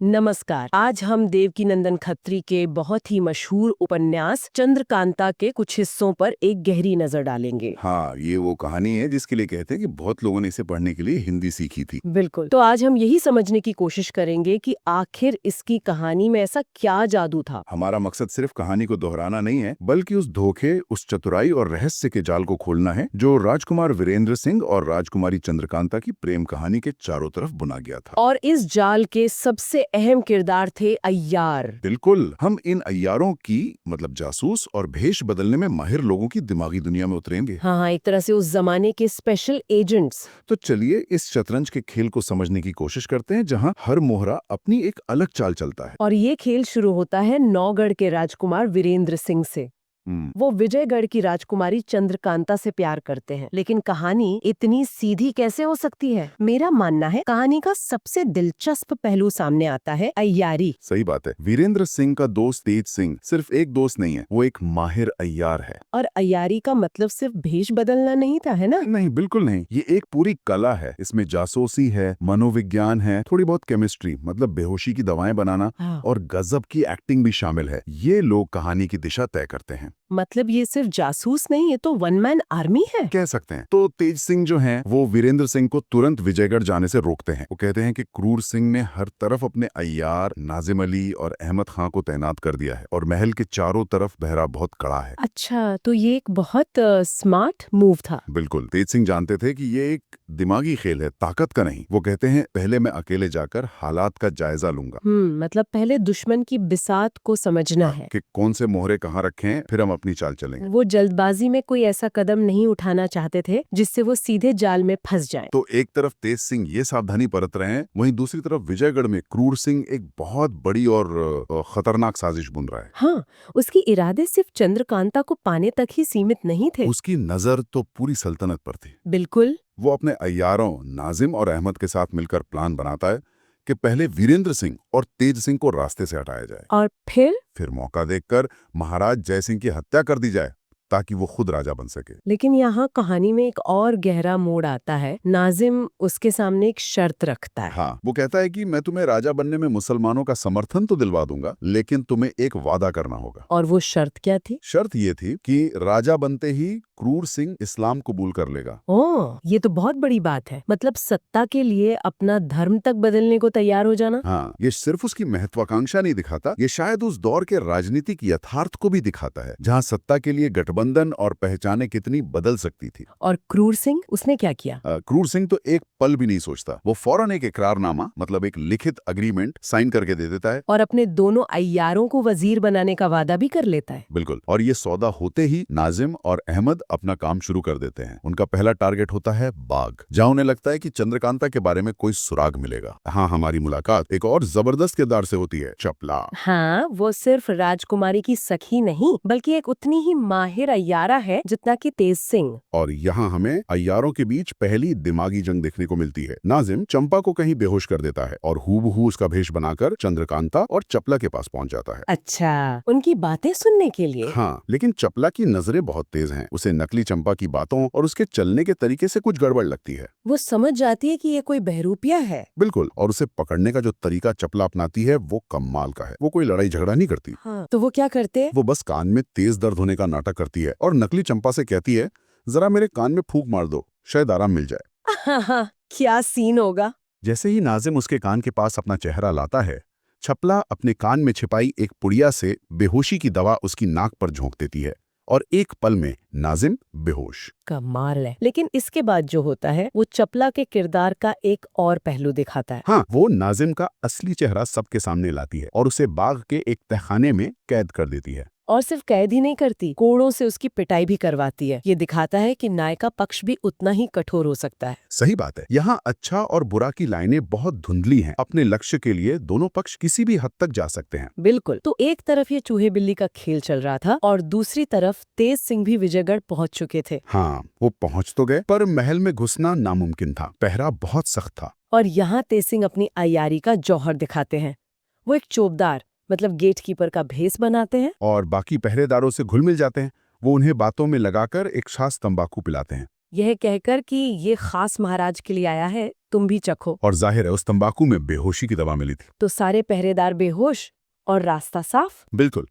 नमस्कार। आज हम देवकीनंदन खत्री के बहुत ही मशहूर उपन्यास चंद्रकांता के कुछ हिस्सों पर एक गहरी नजर डालेंगे। हाँ, ये वो कहानी है जिसके लिए कहते हैं कि बहुत लोगों ने इसे पढ़ने के लिए हिंदी सीखी थी। बिल्कुल। तो आज हम यही समझने की कोशिश करेंगे कि आखिर इसकी कहानी में ऐसा क्या जादू था। हमारा मकसद सिर्फ कहानी को दोहराना नहीं है, बल्कि उस धोखे, उस चतुराई और रहस्य के जाल को खोलना है जो राजकुमार वीरेंद्र सिंह और राजकुमारी चंद्रकांता की प्रेम कहानी के चारों तरफ बुना गया था। और इस जाल के सबसे अहम किरदार थे अय्यार। बिल्कुल, हम इन अय्यारों की मतलब जासूस और भेष बदलने में माहिर लोगों की दिमागी दुनिया में उतरेंगे। हाँ, एक तरह से उस जमाने के स्पेशल एजेंट्स। तो चलिए इस शतरंज के खेल को समझने की कोशिश करते हैं, जहां हर मोहरा अपनी एक अलग चाल चलता है। और ये खेल शुरू होता है नौगढ़ के राजकुमार वीरेंद्र सिंह से। वो विजयगढ़ की राजकुमारी चंद्रकांता से प्यार करते हैं, लेकिन कहानी इतनी सीधी कैसे हो सकती है? मेरा मानना है कहानी का सबसे दिलचस्प पहलू सामने आता है अय्यारी। सही बात है। वीरेंद्र सिंह का दोस्त तेज सिंह सिर्फ एक दोस्त नहीं है, वो एक माहिर अय्यार है। और अय्यारी का मतलब सिर्फ भेष बदलना नहीं था, है ना? नहीं, बिल्कुल नहीं। ये एक पूरी कला है। इसमें जासूसी है, मनोविज्ञान है, थोड़ी बहुत केमिस्ट्री मतलब बेहोशी की दवाएं बनाना हाँ। और गजब की एक्टिंग भी शामिल है। ये लोग कहानी की दिशा तय करते हैं। मतलब ये सिर्फ जासूस नहीं, ये तो वन मैन आर्मी है। कह सकते हैं। तो तेज सिंह जो हैं, वो वीरेंद्र सिंह को तुरंत विजयगढ़ जाने से रोकते हैं। वो कहते हैं कि क्रूर सिंह ने हर तरफ अपने अय्यार, नाजिम अली और अहमद खां को तैनात कर दिया है और महल के चारों तरफ पहरा बहुत कड़ा है। अच्छा, तो ये एक बहुत स्मार्ट मूव था। बिल्कुल, तेज सिंह जानते थे कि ये एक दिमागी खेल है, ताकत का नहीं। वो कहते हैं पहले मैं अकेले जाकर हालात का जायजा लूंगा मतलब पहले दुश्मन की बिसात को समझना है। कि कौन से मोहरे कहाँ रखे हैं, फिर हम अपनी चाल चलेंगे। वो जल्दबाजी में कोई ऐसा कदम नहीं उठाना चाहते थे जिससे वो सीधे जाल में फंस जाएं। तो एक तरफ तेज सिंह ये सावधानी बरत रहे हैं, वहीं दूसरी तरफ विजयगढ़ में क्रूर सिंह एक बहुत बड़ी और खतरनाक साजिश बुन रहा है। हाँ, उसकी इरादे सिर्फ चंद्रकांता को पाने तक ही सीमित नहीं थे। उसकी नजर तो पूरी सल्तनत पर थी। बिल्कुल। वो अपने अय्यारों नाजिम और अहमद के साथ मिलकर प्लान बनाता है कि पहले वीरेंद्र सिंह और तेज सिंह को रास्ते से हटाया जाए, और फिर मौका देखकर महाराज जयसिंह की हत्या कर दी जाए ताकि वो खुद राजा बन सके। लेकिन यहाँ कहानी में एक और गहरा मोड़ आता है। नाजिम उसके सामने एक शर्त रखता है। हाँ, वो कहता है कि मैं तुम्हें राजा बनने में मुसलमानों का समर्थन तो दिलवा दूंगा, लेकिन तुम्हें एक वादा करना होगा। और वो शर्त क्या थी? शर्त ये थी कि राजा बनते ही क्रूर सिंह इस्लाम कबूल कर लेगा। ओह, ये तो बहुत बड़ी बात है। मतलब सत्ता के लिए अपना धर्म तक बदलने को तैयार हो जाना। हाँ, ये सिर्फ उसकी महत्वाकांक्षा नहीं दिखाता, ये शायद उस दौर के राजनीतिक यथार्थ को भी दिखाता है, जहाँ सत्ता के लिए गठबंधन और पहचाने कितनी बदल सकती थी। और क्रूर सिंह, उसने क्या किया? क्रूर सिंह तो एक पल भी नहीं सोचता। वो फौरन एक इकरारनामा मतलब एक लिखित अग्रीमेंट साइन करके दे देता है। और अपने दोनों अय्यारों को वजीर बनाने का वादा भी कर लेता है। बिल्कुल, और ये सौदा होते ही नाजिम और अहमद अपना काम शुरू कर देते हैं। उनका पहला टारगेट होता है बाग, जहाँ उन्हें लगता है कि चंद्रकांता के बारे में कोई सुराग मिलेगा। हाँ, हमारी मुलाकात एक और जबरदस्त किरदार से होती है, चपला। हाँ, वो सिर्फ राजकुमारी की सखी नहीं बल्कि एक उतनी ही माहिर अय्यारा है जितना कि तेज सिंह। और यहाँ हमें अय्यारों के बीच पहली दिमागी जंग देखने को मिलती है। नाजिम चंपा को कहीं बेहोश कर देता है और हूबहू उसका भेष बनाकर चंद्रकांता और चपला के पास पहुंच जाता है। अच्छा, उनकी बातें सुनने के लिए? हाँ, लेकिन चपला की नजरें बहुत तेज हैं। उसे नकली चंपा की बातों और उसके चलने के तरीके से कुछ गड़बड़ लगती है। वो समझ जाती है कि ये कोई बहरूपिया है। बिल्कुल, और उसे पकड़ने का जो तरीका चपला अपनाती है वो कमाल का है। वो कोई लड़ाई झगड़ा नहीं करती। हाँ, तो वो क्या करते हैं? वो बस कान में तेज दर्द होने का नाटक करती है और नकली चंपा से कहती है, जरा मेरे कान में फूंक मार दो, शायद आराम मिल जाए। हाँ, क्या सीन होगा? जैसे ही नाजिम उसके कान के पास अपना चेहरा लाता है, छपला अपने कान में छिपाई एक पुड़िया से बेहोशी की दवा उसकी नाक पर झोंक देती है और एक पल में नाजिम बेहोश। कमाल है। लेकिन इसके बाद जो होता है वो चपला के किरदार का एक और पहलू दिखाता है। हाँ, वो नाजिम का असली चेहरा सबके सामने लाती है और उसे बाग के एक तहखाने में कैद कर देती है। और सिर्फ कैद ही नहीं करती, कोड़ों से उसकी पिटाई भी करवाती है। ये दिखाता है कि न्याय का पक्ष भी उतना ही कठोर हो सकता है। सही बात है। यहाँ अच्छा और बुरा की लाइनें बहुत धुंधली हैं। अपने लक्ष्य के लिए दोनों पक्ष किसी भी हद तक जा सकते हैं। बिल्कुल। तो एक तरफ ये चूहे बिल्ली का खेल चल रहा था और दूसरी तरफ तेज सिंह भी विजयगढ़ पहुंच चुके थे। हाँ, वो पहुंच तो गए, पर महल में घुसना नामुमकिन था। पहरा बहुत सख्त था। और यहाँ तेज सिंह अपनी अय्यारी का जौहर दिखाते हैं। वो एक चौबदार मतलब गेटकीपर का भेष बनाते हैं और बाकी पहरेदारों से घुल मिल जाते हैं। वो उन्हें बातों में लगाकर एक सास तंबाकू पिलाते हैं। यह कहकर कि ये खास महाराज के लिए आया है, तुम भी चखो। और जाहिर है उस तंबाकू में बेहोशी की दवा मिली थी। तो सारे पहरेदार बेहोश और रास्ता साफ। बिल्कुल।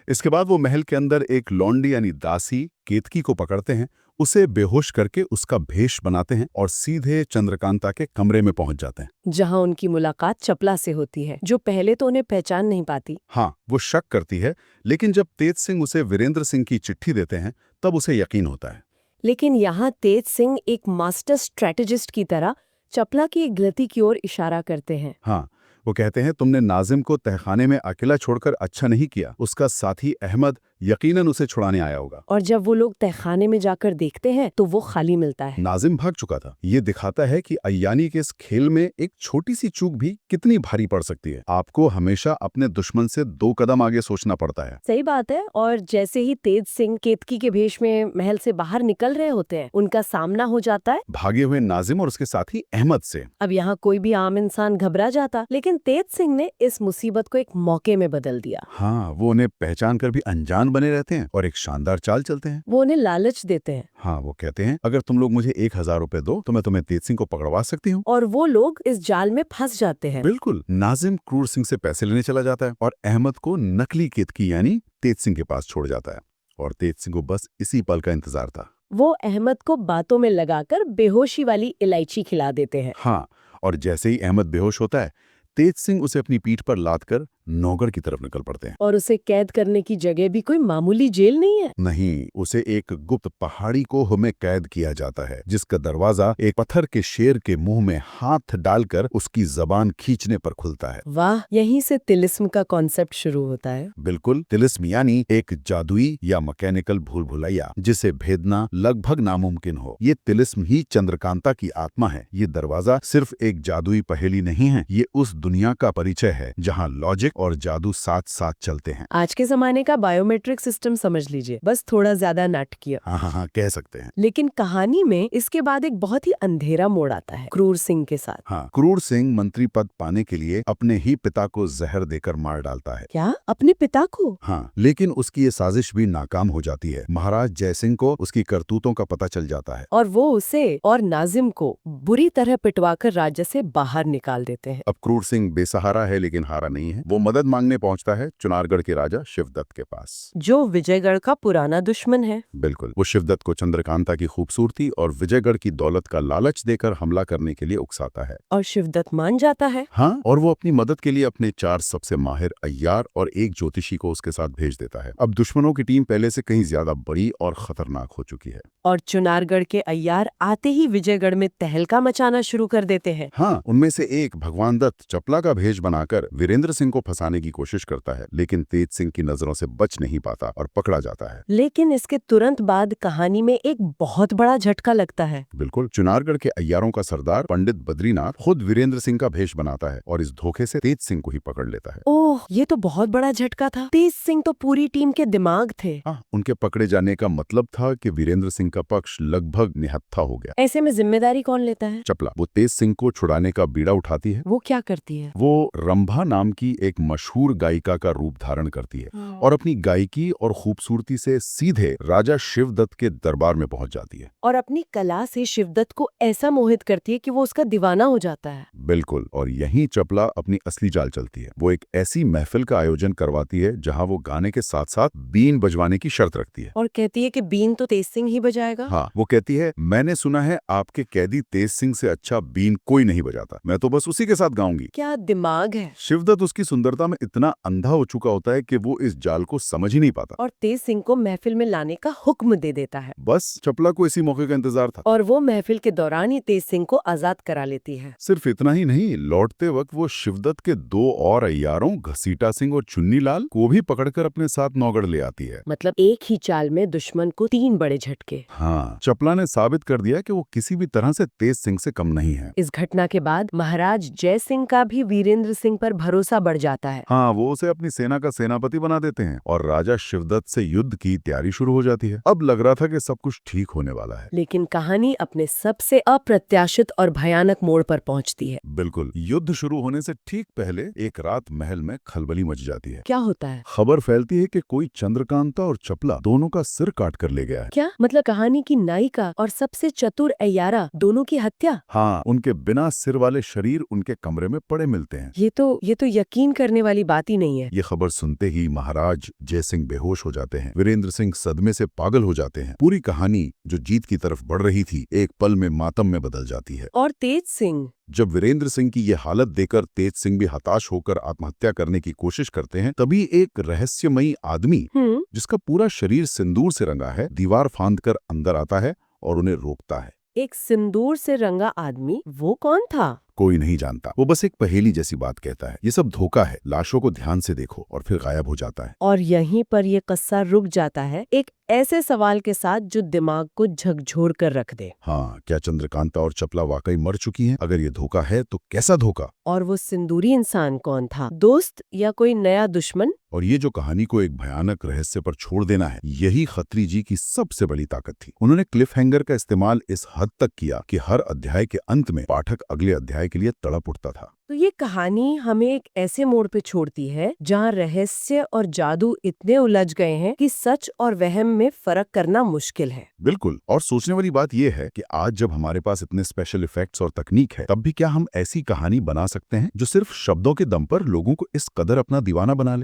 इसके बाद वो महल के अंदर एक लौंडी यानी दासी केतकी को पकड़ते हैं, उसे बेहोश करके उसका भेष बनाते हैं और सीधे चंद्रकांता के कमरे में पहुंच जाते हैं, जहां उनकी मुलाकात चपला से होती है, जो पहले तो उन्हें पहचान नहीं पाती। हाँ, वो शक करती है, लेकिन जब तेज सिंह उसे वीरेंद्र सिंह की चिट्ठी देते हैं तब उसे यकीन होता है। लेकिन यहाँ तेज सिंह एक मास्टर स्ट्रेटेजिस्ट की तरह चपला की एक गलती की ओर इशारा करते हैं। हाँ, वो कहते हैं तुमने नाजिम को तहखाने में अकेला छोड़कर अच्छा नहीं किया, उसका साथी अहमद यकीनन उसे छुड़ाने आया होगा। और जब वो लोग तहखाने में जाकर देखते हैं तो वो खाली मिलता है। नाजिम भाग चुका था। ये दिखाता है कि अय्यानी के इस खेल में एक छोटी सी चूक भी कितनी भारी पड़ सकती है। आपको हमेशा अपने दुश्मन से 2 कदम आगे सोचना पड़ता है। सही बात है। और जैसे ही तेज सिंह केतकी के भेष में महल से बाहर निकल रहे होते हैं, उनका सामना हो जाता है भागे हुए नाजिम और उसके साथी अहमद से। अब यहाँ कोई भी आम इंसान घबरा जाता, लेकिन तेज सिंह ने इस मुसीबत को एक मौके में बदल दिया। हाँ, वो उन्हें पहचान कर भी अनजान बने रहते हैं और एक शानदार चाल चलते हैं। वो उन्हें लालच देते हैं। हाँ, वो कहते हैं अगर तुम लोग मुझे 1000 रुपए दो तो मैं तुम्हें तेज सिंह को पकड़वा सकती हूँ। और वो लोग इस जाल में फंस जाते हैं। बिल्कुल। नाजिम क्रूर सिंह से पैसे लेने चला जाता है और अहमद को नकली केतकी यानी तेज सिंह के पास छोड़ जाता है, और तेज सिंह को बस इसी पल का इंतजार था। वो अहमद को बातों में लगाकर बेहोशी वाली इलायची खिला देते हैं। हाँ, और जैसे ही अहमद बेहोश होता है, तेज सिंह उसे अपनी पीठ पर लादकर नौगढ़ की तरफ निकल पड़ते हैं। और उसे कैद करने की जगह भी कोई मामूली जेल नहीं है। नहीं, उसे एक गुप्त पहाड़ी को में कैद किया जाता है, जिसका दरवाजा एक पत्थर के शेर के मुंह में हाथ डालकर उसकी जबान खींचने पर खुलता है। वाह, यहीं से तिलिस्म का कॉन्सेप्ट शुरू होता है। बिल्कुल। तिलिस्म यानी एक जादुई या मैकेनिकल भूल भुलैया जिसे भेदना लगभग नामुमकिन हो। ये तिलिस्म ही चंद्रकांता की आत्मा है। ये दरवाजा सिर्फ एक जादुई पहेली नहीं है, ये उस दुनिया का परिचय है जहाँ लॉजिक और जादू साथ साथ चलते हैं। आज के जमाने का बायोमेट्रिक सिस्टम समझ लीजिए, बस थोड़ा ज्यादा नाटकीय। हाँ, कह सकते हैं। लेकिन कहानी में इसके बाद एक बहुत ही अंधेरा मोड़ आता है क्रूर सिंह के साथ। हाँ, क्रूर सिंह मंत्री पद पाने के लिए अपने ही पिता को जहर देकर मार डालता है। क्या, अपने पिता को? हाँ, लेकिन उसकी ये साजिश भी नाकाम हो जाती है। महाराज जयसिंह को उसकी करतूतों का पता चल जाता है और वो उसे और नाजिम को बुरी तरह पिटवाकर राज्य से बाहर निकाल देते हैं। अब क्रूर सिंह बेसहारा है, लेकिन हारा नहीं है। वो मदद मांगने पहुंचता है चुनारगढ़ के राजा शिवदत्त के पास, जो विजयगढ़ का पुराना दुश्मन है। बिल्कुल। वो शिवदत्त को चंद्रकांता की खूबसूरती और विजयगढ़ की दौलत का लालच देकर हमला करने के लिए उकसाता है। और शिवदत्त मान जाता है। हाँ, और वो अपनी मदद के लिए अपने 4 सबसे माहिर अय्यार और एक ज्योतिषी को उसके साथ भेज देता है। अब दुश्मनों की टीम पहले से कहीं ज्यादा बड़ी और खतरनाक हो चुकी है। और चुनारगढ़ के अय्यार आते ही विजयगढ़ में तहलका मचाना शुरू कर देते हैं। हाँ, उनमें से एक भगवान दत्त चपला का भेष बनाकर वीरेंद्र सिंह को फंसाने की कोशिश करता है, लेकिन तेज सिंह की नजरों से बच नहीं पाता और पकड़ा जाता है। लेकिन इसके तुरंत बाद कहानी में एक बहुत बड़ा झटका लगता है। बिल्कुल। चुनारगढ़ के अय्यारों का सरदार पंडित बद्रीनाथ खुद वीरेंद्र सिंह का भेष बनाता है और इस धोखे से तेज सिंह को ही पकड़ लेता है। ओह, ये तो बहुत बड़ा झटका था। तेज सिंह तो पूरी टीम के दिमाग थे। हाँ, उनके पकड़े जाने का मतलब था कि वीरेंद्र सिंह का पक्ष लगभग निहत्था हो गया। ऐसे में जिम्मेदारी कौन लेता है? चपला। वो तेज सिंह को छुड़ाने का बीड़ा उठाती है। वो क्या करती है? वो रंभा नाम की एक मशहूर गायिका का रूप धारण करती है और अपनी गायकी और खूबसूरती से सीधे राजा शिवदत्त के दरबार में पहुंच जाती है। और अपनी कला से शिवदत्त को ऐसा मोहित करती है कि वो उसका दीवाना हो जाता है। बिल्कुल। और यहीं चपला अपनी असली चाल चलती है। वो एक ऐसी महफिल का आयोजन करवाती है जहां वो गाने के साथ साथ बीन बजवाने की शर्त रखती है। और कहती है कि बीन तो तेज सिंह ही बजाएगा। हाँ, वो कहती है मैंने सुना है आपके कैदी तेज सिंह से अच्छा बीन कोई नहीं बजाता, मैं तो बस उसी के साथ गाऊंगी। क्या दिमाग है। शिवदत्त उसकी सुंदरता में इतना अंधा हो चुका होता है कि वो इस जाल को समझ ही नहीं पाता और तेज सिंह को महफिल में लाने का हुक्म दे देता है। बस चपला को इसी मौके का इंतजार था। और वो महफिल के दौरान ही तेज सिंह को आजाद करा लेती है। सिर्फ इतना ही नहीं, लौटते वक्त वो शिवदत्त के 2 और अय्यारों घसीटा सिंह और चुन्नीलाल को भी पकड़कर अपने साथ नौगढ़ ले आती है। मतलब एक ही चाल में दुश्मन को 3 बड़े झटके। हाँ, चपला ने साबित कर दिया कि वो किसी भी तरह से तेज सिंह से कम नहीं है। इस घटना के बाद महाराज जय सिंह का भी वीरेंद्र सिंह पर भरोसा बढ़ जाता जाता है। हाँ, वो उसे अपनी सेना का सेनापति बना देते हैं और राजा शिवदत्त से युद्ध की तैयारी शुरू हो जाती है। अब लग रहा था कि सब कुछ ठीक होने वाला है। लेकिन कहानी अपने सबसे अप्रत्याशित और भयानक मोड़ पर पहुंचती है। बिल्कुल, युद्ध शुरू होने से ठीक पहले एक रात महल में खलबली मच जाती है। क्या होता है? खबर फैलती है कि कोई चंद्रकांता और चपला दोनों का सिर काट कर ले गया है। क्या मतलब कहानी की नायिका और सबसे चतुर अय्यारा दोनों की हत्या? हाँ, उनके बिना सिर वाले शरीर उनके कमरे में पड़े मिलते हैं। ये तो यकीन करने वाली बात ही नहीं है। ये खबर सुनते ही महाराज जयसिंह बेहोश हो जाते हैं। वीरेंद्र सिंह सदमे से पागल हो जाते हैं। पूरी कहानी जो जीत की तरफ बढ़ रही थी एक पल में मातम में बदल जाती है। और तेज सिंह? जब वीरेंद्र सिंह की ये हालत देखकर तेज सिंह भी हताश होकर आत्महत्या करने की कोशिश करते हैं, तभी एक रहस्यमयी आदमी जिसका पूरा शरीर सिंदूर से रंगा है, दीवार फांदकर अंदर आता है और उन्हें रोकता है। एक सिंदूर से रंगा आदमी? वो कौन था? कोई नहीं जानता। वो बस एक पहेली जैसी बात कहता है, ये सब धोखा है, लाशों को ध्यान से देखो, और फिर गायब हो जाता है। और यहीं पर ये किस्सा रुक जाता है एक ऐसे सवाल के साथ जो दिमाग को झकझोर कर रख दे। हाँ, क्या चंद्रकांता और चपला वाकई मर चुकी हैं? अगर ये धोखा है तो कैसा धोखा? और वो सिंदूरी इंसान कौन था? दोस्त या कोई नया दुश्मन? और ये जो कहानी को एक भयानक रहस्य पर छोड़ देना है, यही खत्री जी की सबसे बड़ी ताकत थी। उन्होंने क्लिफ हैंगर का इस्तेमाल इस हद तक किया कि हर अध्याय के अंत में पाठक अगले अध्याय के लिए तड़प उठता था। तो ये कहानी हमें एक ऐसे मोड़ पे छोड़ती है जहाँ रहस्य और जादू इतने उलझ गए हैं कि सच और वहम में फर्क करना मुश्किल है। बिल्कुल, और सोचने वाली बात यह है कि आज जब हमारे पास इतने स्पेशल इफेक्ट्स और तकनीक है, तब भी क्या हम ऐसी कहानी बना सकते हैं जो सिर्फ शब्दों के दम पर लोगों को इस कदर अपना दीवाना बना ले?